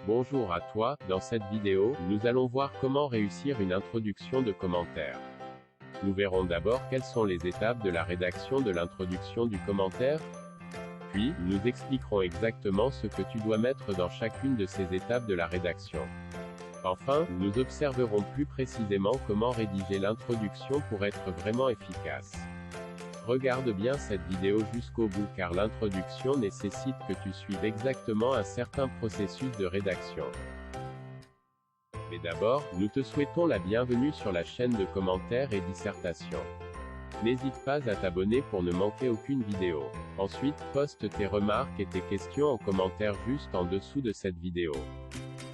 Bonjour à toi, dans cette vidéo, nous allons voir comment réussir une introduction de commentaire. Nous verrons d'abord quelles sont les étapes de la rédaction de l'introduction du commentaire. Puis, nous expliquerons exactement ce que tu dois mettre dans chacune de ces étapes de la rédaction. Enfin, nous observerons plus précisément comment rédiger l'introduction pour être vraiment efficace. Regarde bien cette vidéo jusqu'au bout car l'introduction nécessite que tu suives exactement un certain processus de rédaction. Mais d'abord, nous te souhaitons la bienvenue sur la chaîne de commentaires et dissertations. N'hésite pas à t'abonner pour ne manquer aucune vidéo. Ensuite, poste tes remarques et tes questions en commentaire juste en dessous de cette vidéo.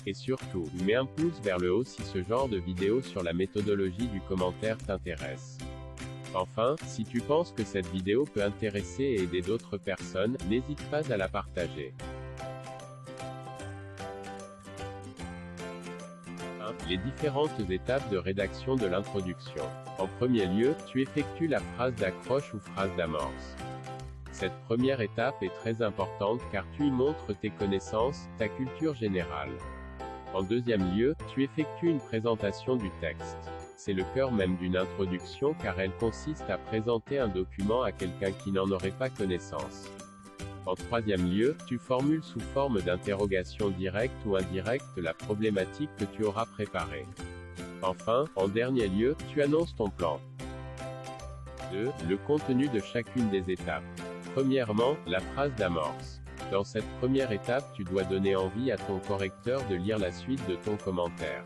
Et surtout, mets un pouce vers le haut si ce genre de vidéo sur la méthodologie du commentaire t'intéresse. Enfin, si tu penses que cette vidéo peut intéresser et aider d'autres personnes, n'hésite pas à la partager. 1. Les différentes étapes de rédaction de l'introduction. En premier lieu, tu effectues la phrase d'accroche ou phrase d'amorce. Cette première étape est très importante car tu y montres tes connaissances, ta culture générale. En deuxième lieu, tu effectues une présentation du texte. C'est le cœur même d'une introduction car elle consiste à présenter un document à quelqu'un qui n'en aurait pas connaissance. En troisième lieu, tu formules sous forme d'interrogation directe ou indirecte la problématique que tu auras préparée. Enfin, en dernier lieu, tu annonces ton plan. 2. Le contenu de chacune des étapes. Premièrement, la phrase d'amorce. Dans cette première étape, tu dois donner envie à ton correcteur de lire la suite de ton commentaire.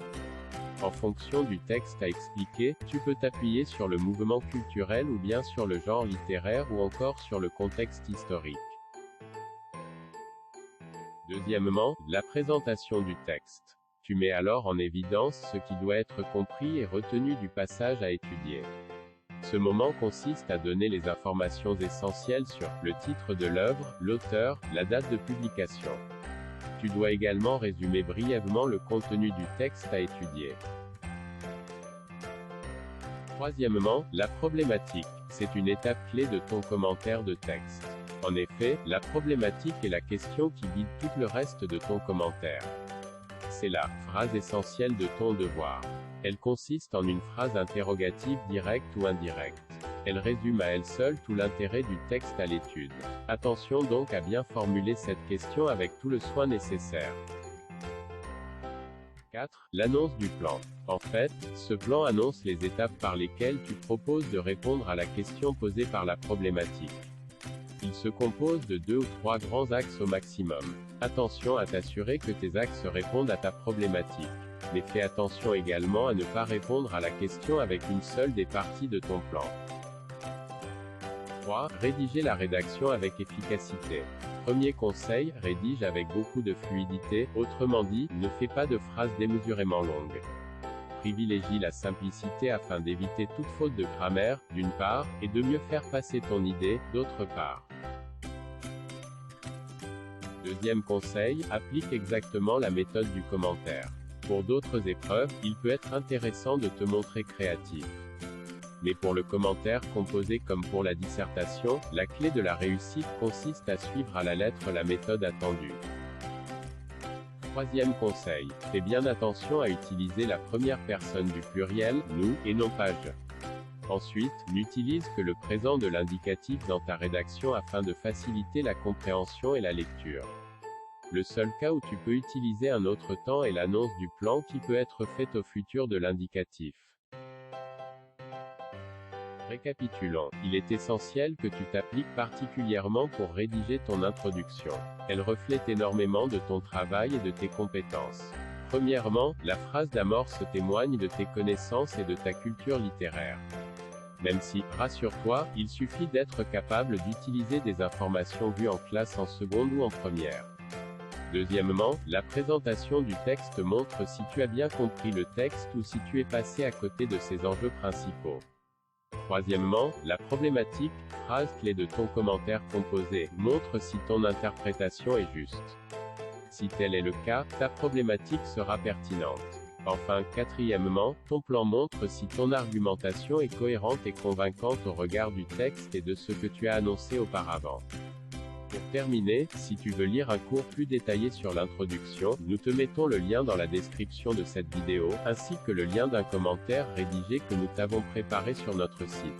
En fonction du texte à expliquer, tu peux t'appuyer sur le mouvement culturel ou bien sur le genre littéraire ou encore sur le contexte historique. Deuxièmement, la présentation du texte. Tu mets alors en évidence ce qui doit être compris et retenu du passage à étudier. Ce moment consiste à donner les informations essentielles sur le titre de l'œuvre, l'auteur, la date de publication. Tu dois également résumer brièvement le contenu du texte à étudier. Troisièmement, la problématique. C'est une étape clé de ton commentaire de texte. En effet, la problématique est la question qui guide tout le reste de ton commentaire. C'est la phrase essentielle de ton devoir. Elle consiste en une phrase interrogative directe ou indirecte. Elle résume à elle seule tout l'intérêt du texte à l'étude. Attention donc à bien formuler cette question avec tout le soin nécessaire. 4. L'annonce du plan. En fait, ce plan annonce les étapes par lesquelles tu proposes de répondre à la question posée par la problématique. Il se compose de 2 ou 3 grands axes au maximum. Attention à t'assurer que tes axes répondent à ta problématique. Mais fais attention également à ne pas répondre à la question avec une seule des parties de ton plan. 3. Rédiger la rédaction avec efficacité. Premier conseil, rédige avec beaucoup de fluidité, autrement dit, ne fais pas de phrases démesurément longues. Privilégie la simplicité afin d'éviter toute faute de grammaire, d'une part, et de mieux faire passer ton idée, d'autre part. Deuxième conseil, applique exactement la méthode du commentaire. Pour d'autres épreuves, il peut être intéressant de te montrer créatif. Mais pour le commentaire composé comme pour la dissertation, la clé de la réussite consiste à suivre à la lettre la méthode attendue. Troisième conseil, fais bien attention à utiliser la première personne du pluriel, nous, et non pas je. Ensuite, n'utilise que le présent de l'indicatif dans ta rédaction afin de faciliter la compréhension et la lecture. Le seul cas où tu peux utiliser un autre temps est l'annonce du plan qui peut être faite au futur de l'indicatif. Récapitulons. Il est essentiel que tu t'appliques particulièrement pour rédiger ton introduction. Elle reflète énormément de ton travail et de tes compétences. Premièrement, la phrase d'amorce témoigne de tes connaissances et de ta culture littéraire. Même si, rassure-toi, il suffit d'être capable d'utiliser des informations vues en classe en seconde ou en première. Deuxièmement, la présentation du texte montre si tu as bien compris le texte ou si tu es passé à côté de ses enjeux principaux. Troisièmement, la problématique, phrase clé de ton commentaire composé, montre si ton interprétation est juste. Si tel est le cas, ta problématique sera pertinente. Enfin, quatrièmement, ton plan montre si ton argumentation est cohérente et convaincante au regard du texte et de ce que tu as annoncé auparavant. Pour terminer, si tu veux lire un cours plus détaillé sur l'introduction, nous te mettons le lien dans la description de cette vidéo, ainsi que le lien d'un commentaire rédigé que nous t'avons préparé sur notre site.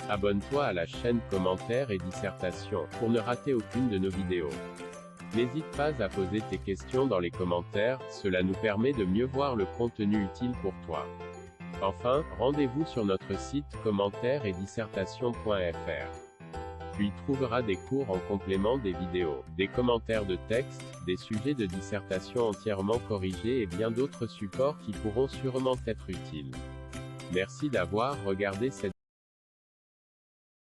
Abonne-toi à la chaîne Commentaires et Dissertations, pour ne rater aucune de nos vidéos. N'hésite pas à poser tes questions dans les commentaires, cela nous permet de mieux voir le contenu utile pour toi. Enfin, rendez-vous sur notre site commentaires et dissertations.fr. Tu y trouveras des cours en complément des vidéos, des commentaires de texte, des sujets de dissertation entièrement corrigés et bien d'autres supports qui pourront sûrement être utiles. Merci d'avoir regardé cette